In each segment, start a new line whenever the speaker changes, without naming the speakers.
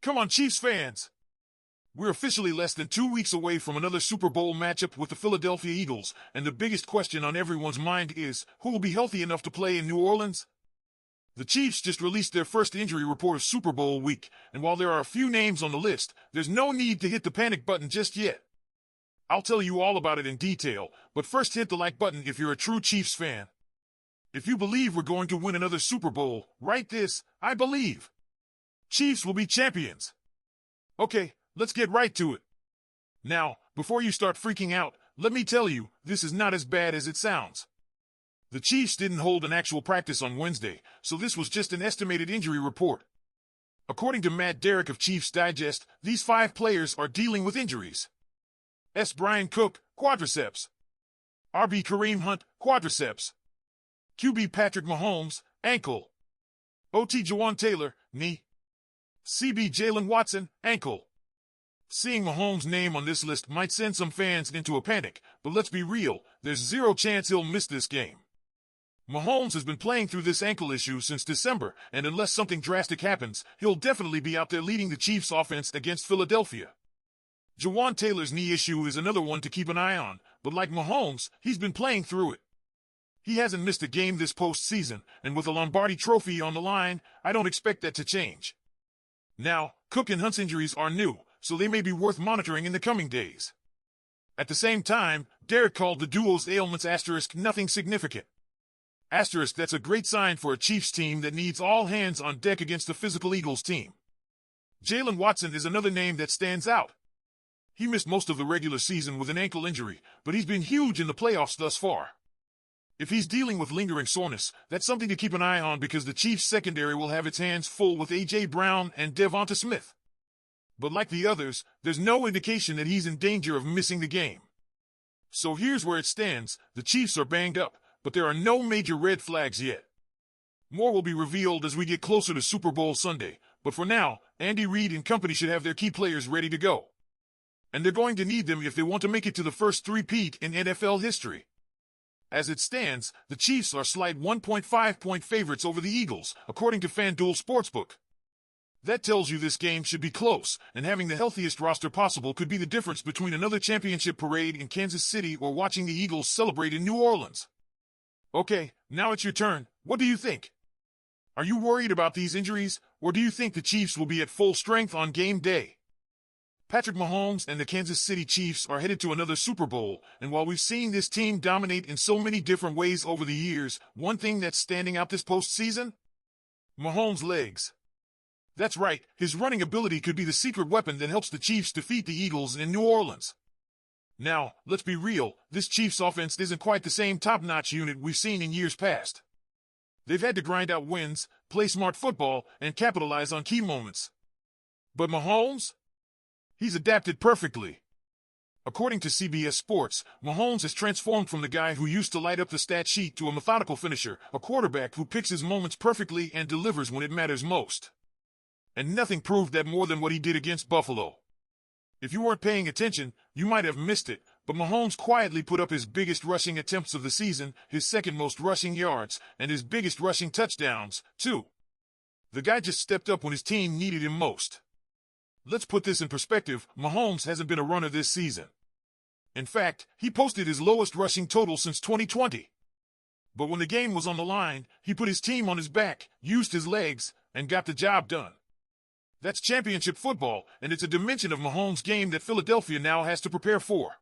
Come on, Chiefs fans! We're officially less than 2 weeks away from another Super Bowl matchup with the Philadelphia Eagles, and the biggest question on everyone's mind is, who will be healthy enough to play in New Orleans? The Chiefs just released their first injury report of Super Bowl week, and while there are a few names on the list, there's no need to hit the panic button just yet. I'll tell you all about it in detail, but first hit the like button if you're a true Chiefs fan. If you believe we're going to win another Super Bowl, write this, I believe. Chiefs will be champions. Okay, let's get right to it. Now, before you start freaking out, let me tell you, this is not as bad as it sounds. The Chiefs didn't hold an actual practice on Wednesday, so this was just an estimated injury report. According to Matt Derrick of Chiefs Digest, these 5 players are dealing with injuries. S. Brian Cook, quadriceps. RB Kareem Hunt, quadriceps. QB Patrick Mahomes, ankle. OT Jawaan Taylor, knee. CB Jalen Watson, ankle. Seeing Mahomes' name on this list might send some fans into a panic, but let's be real, there's zero chance he'll miss this game. Mahomes has been playing through this ankle issue since December, and unless something drastic happens, he'll definitely be out there leading the Chiefs' offense against Philadelphia. Jawaan Taylor's knee issue is another one to keep an eye on, but like Mahomes, he's been playing through it. He hasn't missed a game this postseason, and with a Lombardi trophy on the line, I don't expect that to change. Now, Cook and Hunt's injuries are new, so they may be worth monitoring in the coming days. At the same time, Derek called the duo's ailments * nothing significant. * That's a great sign for a Chiefs team that needs all hands on deck against a physical Eagles team. Jalen Watson is another name that stands out. He missed most of the regular season with an ankle injury, but he's been huge in the playoffs thus far. If he's dealing with lingering soreness, that's something to keep an eye on because the Chiefs' secondary will have its hands full with A.J. Brown and Devonta Smith. But like the others, there's no indication that he's in danger of missing the game. So here's where it stands, the Chiefs are banged up, but there are no major red flags yet. More will be revealed as we get closer to Super Bowl Sunday, but for now, Andy Reid and company should have their key players ready to go. And they're going to need them if they want to make it to the first three-peat in NFL history. As it stands, the Chiefs are slight 1.5-point favorites over the Eagles, according to FanDuel Sportsbook. That tells you this game should be close, and having the healthiest roster possible could be the difference between another championship parade in Kansas City or watching the Eagles celebrate in New Orleans. Okay, now it's your turn. What do you think? Are you worried about these injuries, or do you think the Chiefs will be at full strength on game day? Patrick Mahomes and the Kansas City Chiefs are headed to another Super Bowl, and while we've seen this team dominate in so many different ways over the years, one thing that's standing out this postseason? Mahomes' legs. That's right, his running ability could be the secret weapon that helps the Chiefs defeat the Eagles in New Orleans. Now, let's be real, this Chiefs offense isn't quite the same top-notch unit we've seen in years past. They've had to grind out wins, play smart football, and capitalize on key moments. But Mahomes? He's adapted perfectly. According to CBS Sports, Mahomes has transformed from the guy who used to light up the stat sheet to a methodical finisher, a quarterback who picks his moments perfectly and delivers when it matters most. And nothing proved that more than what he did against Buffalo. If you weren't paying attention, you might have missed it, but Mahomes quietly put up his biggest rushing attempts of the season, his second most rushing yards, and his biggest rushing touchdowns, too. The guy just stepped up when his team needed him most. Let's put this in perspective, Mahomes hasn't been a runner this season. In fact, he posted his lowest rushing total since 2020. But when the game was on the line, he put his team on his back, used his legs, and got the job done. That's championship football, and it's a dimension of Mahomes' game that Philadelphia now has to prepare for.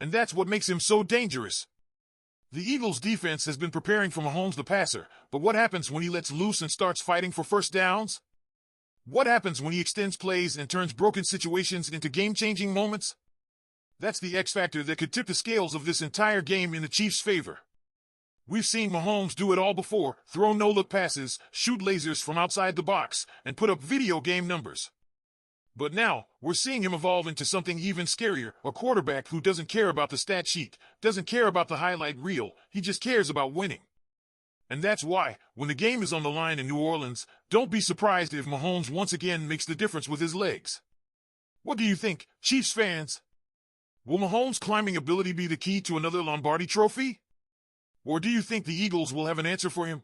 And that's what makes him so dangerous. The Eagles' defense has been preparing for Mahomes the passer, but what happens when he lets loose and starts fighting for first downs? What happens when he extends plays and turns broken situations into game-changing moments? That's the X factor that could tip the scales of this entire game in the Chiefs' favor. We've seen Mahomes do it all before, throw no-look passes, shoot lasers from outside the box, and put up video game numbers. But now, we're seeing him evolve into something even scarier, a quarterback who doesn't care about the stat sheet, doesn't care about the highlight reel, he just cares about winning. And that's why, when the game is on the line in New Orleans, don't be surprised if Mahomes once again makes the difference with his legs. What do you think, Chiefs fans? Will Mahomes' climbing ability be the key to another Lombardi trophy? Or do you think the Eagles will have an answer for him?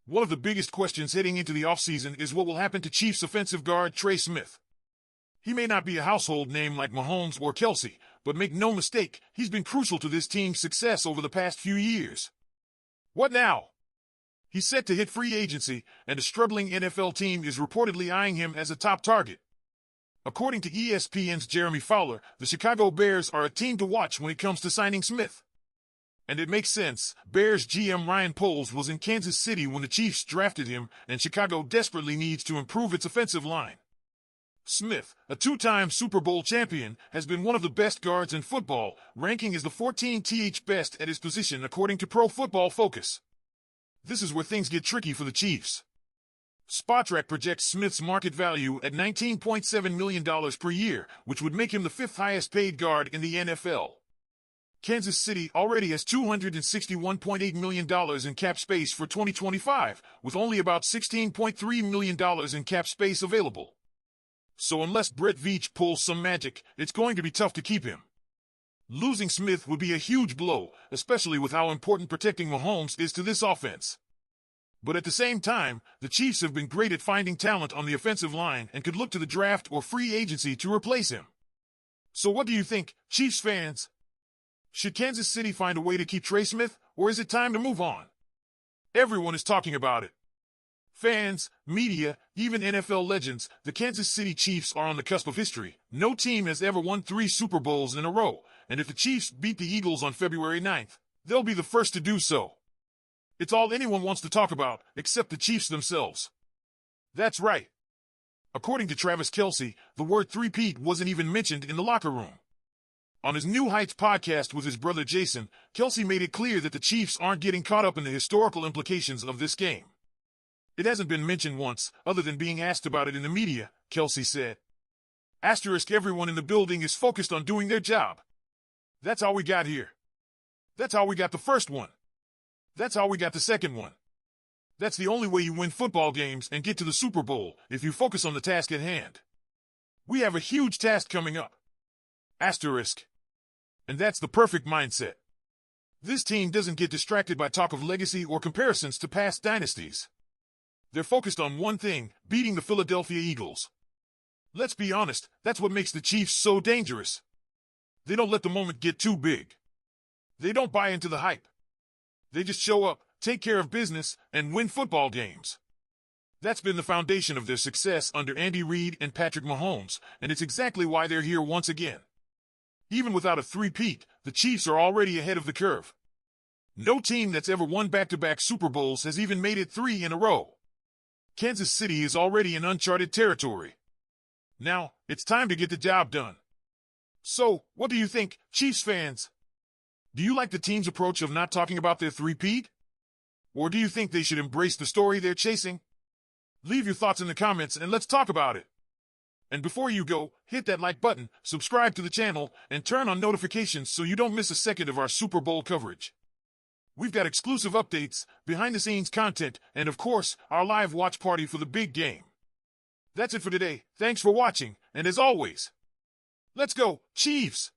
One of the biggest questions heading into the offseason is what will happen to Chiefs offensive guard Trey Smith. He may not be a household name like Mahomes or Kelsey, but make no mistake, he's been crucial to this team's success over the past few years. What now? He's set to hit free agency, and a struggling NFL team is reportedly eyeing him as a top target. According to ESPN's Jeremy Fowler, the Chicago Bears are a team to watch when it comes to signing Smith. And it makes sense. Bears GM Ryan Poles was in Kansas City when the Chiefs drafted him, and Chicago desperately needs to improve its offensive line. Smith, a two-time Super Bowl champion, has been one of the best guards in football, ranking as the 14th best at his position according to Pro Football Focus. This is where things get tricky for the Chiefs. Spotrac projects Smith's market value at $19.7 million per year, which would make him the fifth highest paid guard in the NFL. Kansas City already has $261.8 million in cap space for 2025, with only about $16.3 million in cap space available. So unless Brett Veach pulls some magic, it's going to be tough to keep him. Losing Smith would be a huge blow, especially with how important protecting Mahomes is to this offense. But at the same time, the Chiefs have been great at finding talent on the offensive line and could look to the draft or free agency to replace him. So what do you think, Chiefs fans? Should Kansas City find a way to keep Trey Smith, or is it time to move on? Everyone is talking about it. Fans, media, even NFL legends, the Kansas City Chiefs are on the cusp of history. No team has ever won 3 Super Bowls in a row, and if the Chiefs beat the Eagles on February 9th, they'll be the first to do so. It's all anyone wants to talk about, except the Chiefs themselves. That's right. According to Travis Kelce, the word three-peat wasn't even mentioned in the locker room. On his New Heights podcast with his brother Jason, Kelce made it clear that the Chiefs aren't getting caught up in the historical implications of this game. It hasn't been mentioned once, other than being asked about it in the media, Kelce said. Everyone in the building is focused on doing their job. That's how we got here. That's how we got the first one. That's how we got the second one. That's the only way you win football games and get to the Super Bowl, if you focus on the task at hand. We have a huge task coming up. And that's the perfect mindset. This team doesn't get distracted by talk of legacy or comparisons to past dynasties. They're focused on one thing, beating the Philadelphia Eagles. Let's be honest, that's what makes the Chiefs so dangerous. They don't let the moment get too big. They don't buy into the hype. They just show up, take care of business, and win football games. That's been the foundation of their success under Andy Reid and Patrick Mahomes, and it's exactly why they're here once again. Even without a three-peat, the Chiefs are already ahead of the curve. No team that's ever won back-to-back Super Bowls has even made it 3 in a row. Kansas City is already in uncharted territory. Now, it's time to get the job done. So, what do you think, Chiefs fans? Do you like the team's approach of not talking about their three-peat? Or do you think they should embrace the story they're chasing? Leave your thoughts in the comments and let's talk about it. And before you go, hit that like button, subscribe to the channel, and turn on notifications so you don't miss a second of our Super Bowl coverage. We've got exclusive updates, behind-the-scenes content, and of course, our live watch party for the big game. That's it for today. Thanks for watching, and as always, let's go, Chiefs!